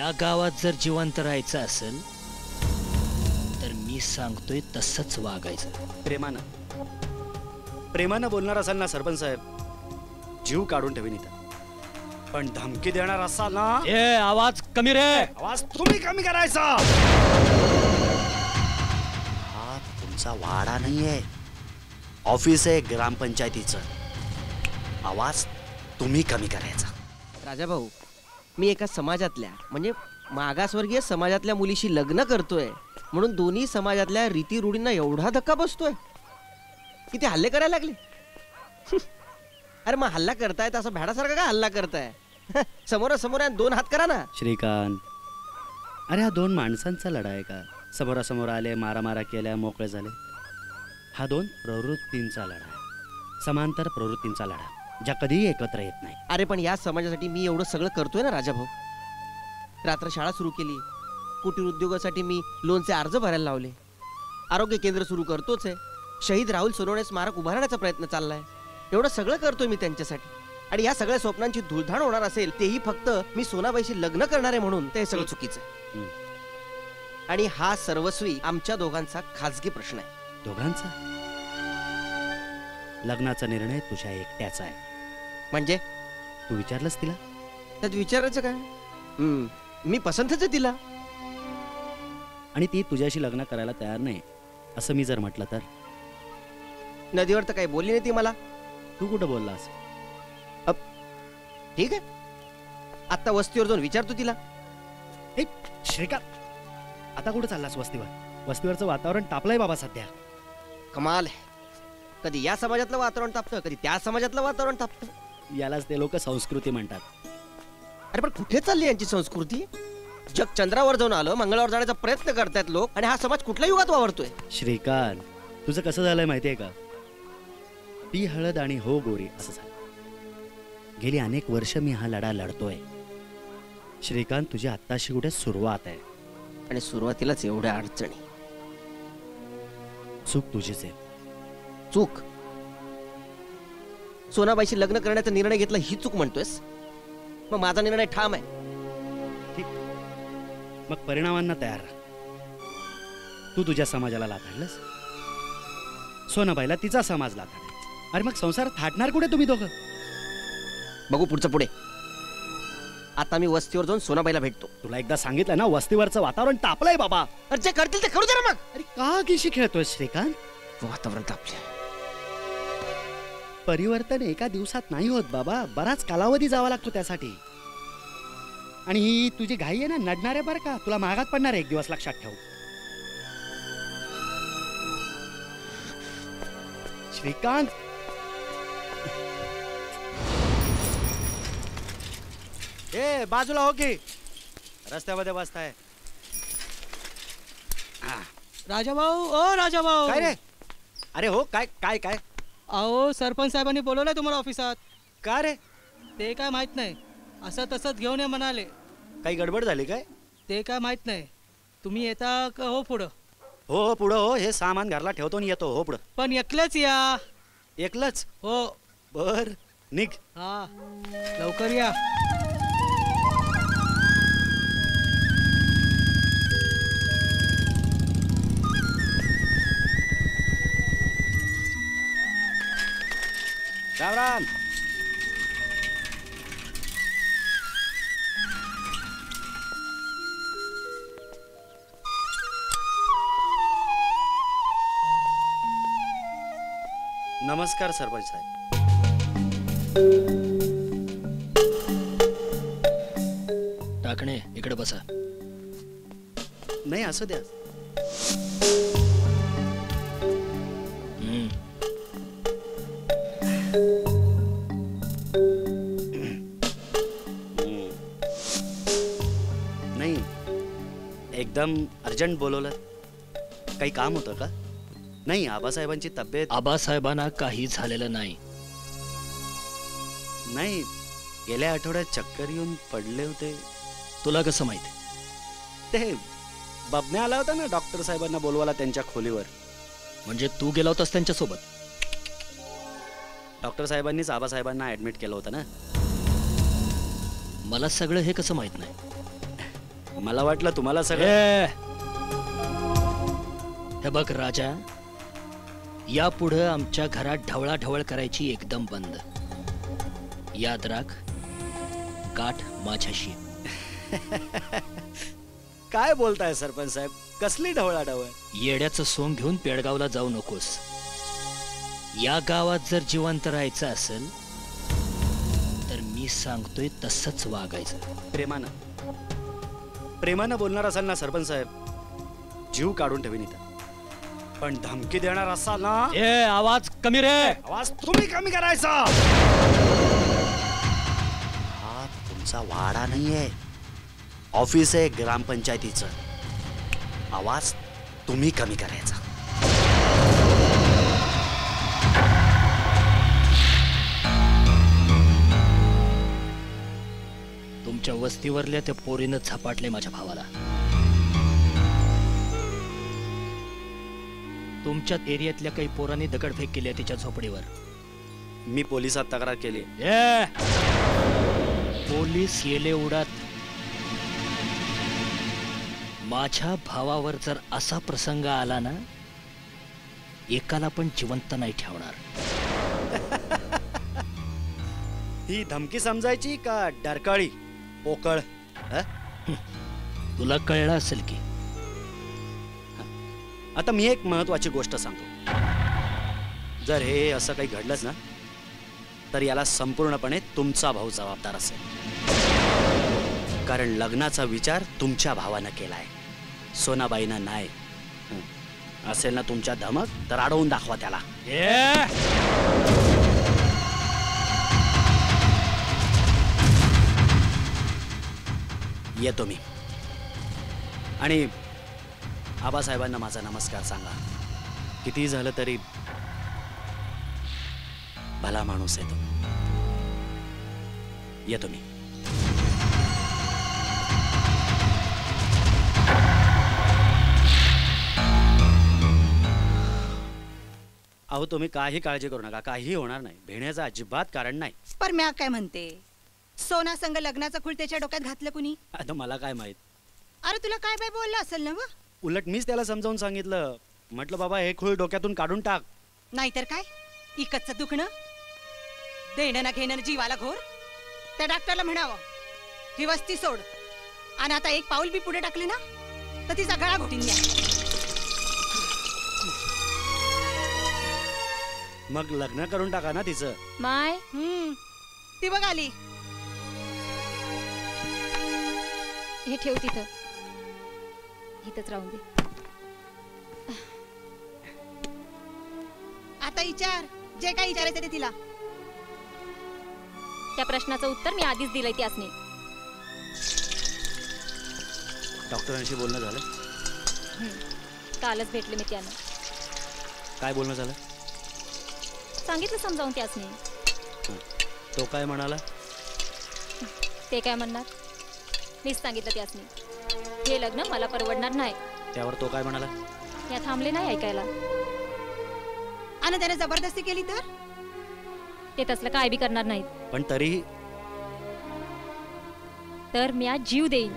या गावात जर जिवंत राहायचं असेल तर मी सांगतोय तसंच वागायचं. प्रेमानं बोलणार असाल ना सरपंच साहेब, जीव काढून ठेवीन इथं. पण धमकी देणार असाल ना, ए आवाज कमी रे. आवाज तुम्ही कमी करायचा. हा तुमचा वाडा नाहीये, ऑफिस आहे ग्रामपंचायतीचं. आवाज तुम्ही कमी करायचा. राजा भाऊ, मी एका समाजातल्या म्हणजे मागासवर्गीय समाजातल्या मुलीशी लग्न करतोय म्हणून दोन्ही समाजातल्या रीती रूढींना एवढा धक्का बसतोय की ते हल्ले करायला लागले. अरे मग हल्ला करताय तर असं भॅडासारखा का हल्ला करताय? समोरासमोर दोन हात करा ना. श्रीकांत, अरे हा दोन माणसांचा लढा आहे का? समोरासमोर आले, मारामारा केल्या, मोकळे झाले. हा दोन प्रवृत्तींचा लढा आहे, समांतर प्रवृत्तींचा लढा, ज्या कधीही एकत्र येत नाही. अरे पण या समाजासाठी मी एवढं सगळं करतोय ना राजा भाऊ. रात्र शाळा सुरू केली, कुटीर उद्योगासाठी मी लोनचे अर्ज भरायला लावले, आरोग्य केंद्र सुरू करतोच आहे, शहीद राहुल सोनवणे स्मारक उभारण्याचा प्रयत्न चाललाय. एवढं सगळं करतोय मी त्यांच्यासाठी. आणि या सगळ्या स्वप्नांची धुळधाण होणार असेल तेही फक्त मी सोनाबाईशी लग्न करणार आहे म्हणून, ते सगळं चुकीचं आहे. आणि हा सर्वस्वी आमच्या दोघांचा खाजगी प्रश्न आहे. दोघांचा? लग्नाचा निर्णय तुझ्या एकट्याचा आहे. म्हणजे तू विचारलंस तिला? त्यात विचारायचं काय? मी पसंतच आहे तिला. आणि ती तुझ्याशी लग्न करायला तयार नाही असं मी जर म्हटलं तर? नदीवर तर काही बोलली नाही ती मला. तू कुठं बोललास? ठीक आहे, आता वस्तीवर जाऊन विचारतो तिला. श्रीकांत, आता कुठं चाललास वस्तीवर? वस्तीवरचं वातावरण तापलंय बाबा सध्या. कमाल आहे, कधी या समाजातलं वातावरण तापतं, कधी त्या समाजातलं वातावरण तापतं. यालाच ते लोक संस्कृती म्हणतात. अरे पण कुठे चालली यांची संस्कृती? जग चंद्रावर जाऊन आलं, मंगळावर जाण्याचा प्रयत्न करतायत लोक, आणि हा समाज कुठल्या युगात वावरतोय? श्रीकांत, तुझं कसं झालंय माहितीये का? ती हळद आणि हो गोरी असं झालं. गेली अनेक वर्ष मी हा लढा लढतोय. श्रीकांत, तुझी आत्ताशी कुठे सुरुवात आहे, आणि सुरुवातीलाच एवढ्या अडचणी. चूक तुझीच आहे. चूक? सोनाबाईशी लग्न करण्याचा निर्णय घेतला ही चूक म्हणतोयस? मग माझा निर्णय ठाम आहे. ठीक, मग परिणामांना तयार राहा. तू तुझ्या समाजाला लाथाडलंस, सोनाबाईला तिचा समाज लाथाडला. अरे मग संसार थाटणार कुठे तुम्ही दोघं? बघू पुढचं पुढे. आता मी वस्तीवर जाऊन सोनाबाईला भेटतो. तुला एकदा सांगितलं ना, वस्तीवरचं वातावरण तापलंय बाबा. अरे जे करतील ते करू दे ना मग. अरे का किशी खेळतोय श्रीकांत? वातावरण तापले. परिवर्तन एका दिवसात नाही होत बाबा, बराच कालावधी जावा लागतो त्यासाठी. आणि ही तुझी घाई आहे ना, नडणार आहे बरं का, तुला महागात पडणार आहे एक दिवस, लक्षात ठेव. श्रीकांत, ए बाजूला हो की, रस्त्यामध्ये बसताय. राजाभाऊ, ओ राजाभाऊ. काय रे? अरे हो, काय काय काय? अहो, सरपंच साहेबांनी बोलवलंय तुम्हाला ऑफिसात. का रे? ते काय माहित नाही, असं तसंच घेऊन ये म्हणाले. काही गडबड झाली काय? ते काय माहित नाही. तुम्ही येता का हो पुढं? हो हो पुढं हो, हे सामान घरला ठेवतो आणि येतो. हो पुढं. पण एकलेच या. एकलंच? हो. बर, निघ. हा, लवकर या. राम राम. नमस्कार सरपंच साहेब. टाकणे, इकडे बसा. नाही असं द्या. नाही, एकदम अर्जंट बोलवलं. काही काम होतं का? नाही, आबासाहेबांची तब्येत. आबासाहेबांना काही झालेलं नाही. नाही, गेल्या आठवड्यात चक्कर येऊन पडले होते. तुला कसं माहिती? ते बबन्या आला होता ना डॉक्टर साहेबांना बोलवायला त्यांच्या खोलीवर. म्हणजे तू गेला होतास त्यांच्यासोबत? डॉक्टर साहेबांनीच आबासाहेबांना ऍडमिट केलं होतं ना. मला सगळं हे कसं माहित नाही? मला वाटलं तुम्हाला सगळं ए! हे बघ राजा, यापुढं आमच्या घरात ढवळाढवळ करायची एकदम बंद. याद राख, गाठ माझ्याशी. काय बोलताय सरपंच साहेब? कसली ढवळाढवळ? येड्याचं सोंग घेऊन पेडगावला जाऊ नकोस. या गावात जर जिवंत राहायचं असेल तर मी सांगतोय तसंच वागायचं. प्रेमानं बोलणार असाल ना सरपंच साहेब, जीव काढून ठेवीन इथं. पण धमकी देणार असाल ना, ए आवाज कमी रे. आवाज तुम्ही कमी करायचा. हा तुमचा वाडा नाहीये, ऑफिस आहे ग्रामपंचायतीचं. आवाज तुम्ही कमी करायचा. तुमच्या वस्तीवरल्या त्या पोरीनं झपाटले माझ्या भावाला. तुमच्या एरियातल्या काही पोरांनी दगडफेक केली आहे तिच्या झोपडीवर. मी पोलिसात तक्रार केली. ए! पोलीस येले उडात. माझ्या भावावर जर असा प्रसंग आला ना, एकाला पण जिवंत नाही ठेवणार. ही धमकी समजायची का डरकाळी पोकळ? तुला कळलं असेल की. आता मी एक महत्वाची गोष्ट सांगतो. जर हे असं काही घडलंच ना, तर याला संपूर्णपणे तुमचा भाऊ जबाबदार असेल. कारण लग्नाचा विचार तुमच्या भावानं केलाय, सोनाबाईनं नाही. असेल ना तुमच्या धमक, तर अडवून दाखवा त्याला. येतो मी. आणि आबासाहेबांना माझा नमस्कार सांगा. किती झालं तरी भला माणूस आहे तो. येतो मी. अहो तुम्ही काही काळजी करू नका, काही होणार नाही. भेण्याचं अजिबात कारण नाही. पर म्या काय म्हणते, सोना संग लग्नाचा खूळ त्याच्या डोक्यात घातलं कुणी? आता मला काय माहित. अरे तुला काय बाय बोलला असेल ना? उलट मीच त्याला समजावून सांगितलं. म्हटलं बाबा हे खूळ डोक्यातून काढून टाक. नाहीतर काय, इकतचं दुखणं, देणं ना घेणं जीवाला घोर. त्या डॉक्टरला म्हणावं ही वस्ती सोड, आणि आता एक पाऊल बी पुढे टाकली ना तर तिचा गळा घोटीन द्या. मग लग्न करून टाका ना तिचं. माय ती बघ आली. हे ठेव तिथं, इथंच राहून दे. आता विचार जे काय विचारायचं ते तिला. त्या प्रश्नाचं उत्तर मी आधीच दिलंय त्यासनी. डॉक्टरांशी बोलणं झालं? कालच भेटले मी त्यानं. काय बोलणं झालं? सांगितलं समजावून त्यासनी. तो काय म्हणाला? ते काय म्हणणार, मीच सांगितलं त्यासनी हे लग्न मला परवडणार नाही. त्यावर तो काय म्हणाला? या थांबले नाही ऐकायला. आणि त्याने जबरदस्ती केली तर ते तसलं काय बी करणार नाहीत. पण तरीही तर मी आज जीव देईन.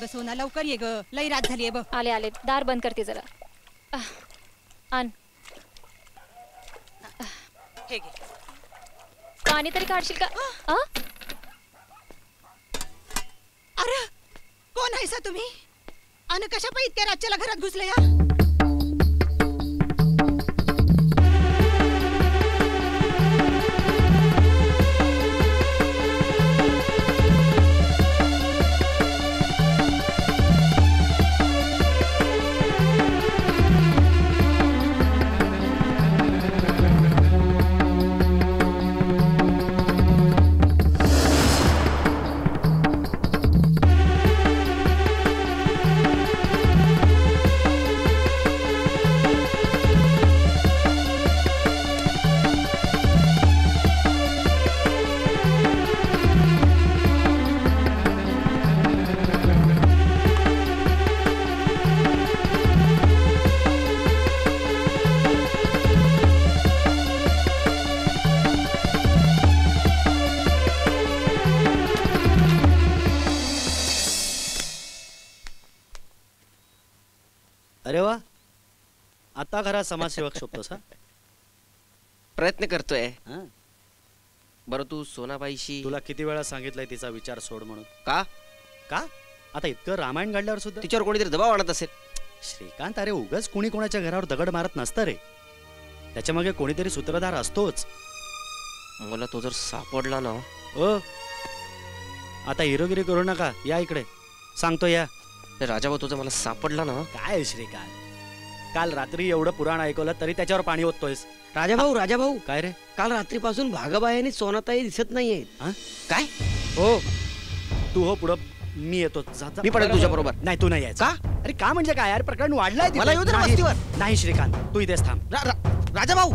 ग सोना लवकर ये ग लई रात झाली बघ. आले आले दार बंद करते जरा. आण हे घे. पाणी तरी काढशील का? अरे कोण आहेसा तुम्ही आणि कशा पायी इतक्या रातच्याला घरात घुसले या? अरे वा, आता घरात समाजसेवक शोधतोस हा? प्रयत्न करतोय. हा? बरं तू सोनाबाईशी तुला किती वेळा सांगितलंय तिचा विचार सोड म्हणून? का? का आता इतकं रामायण घडल्यावर सुद्धा? तिच्यावर कोणीतरी दबाव आणत असेल. श्रीकांत, अरे उगाच कोणी कोणाच्या घरावर दगड मारत नसतं रे. त्याच्या मागे कोणीतरी सूत्रधार असतोच. मला तो जर सापडला ना. ओ आता हिरोगिरी करू नका, या इकडे सांगतो या. राजाभाऊ तुझा मला सापडला ना. काय श्रीकांत, काल रात्री एवढं पुराण ऐकवलं तरी त्याच्यावर पाणी ओततोयस. राजाभाऊ काय रे? काल रात्रीपासून भागाबाई आणि सोनाताई दिसत नाहीये. हा? काय? हो तू हो पुढं, मी येतो. जा, जा. मी पडेल तुझ्या बरोबर. नाही तू नाही यायचं. का? अरे का म्हणजे काय यार, प्रकरण वाढलंय तिथे. मला येऊ दे ना नाही, वस्तीवर. नाही श्रीकांत, तू इथेच थांब. राजाभाऊ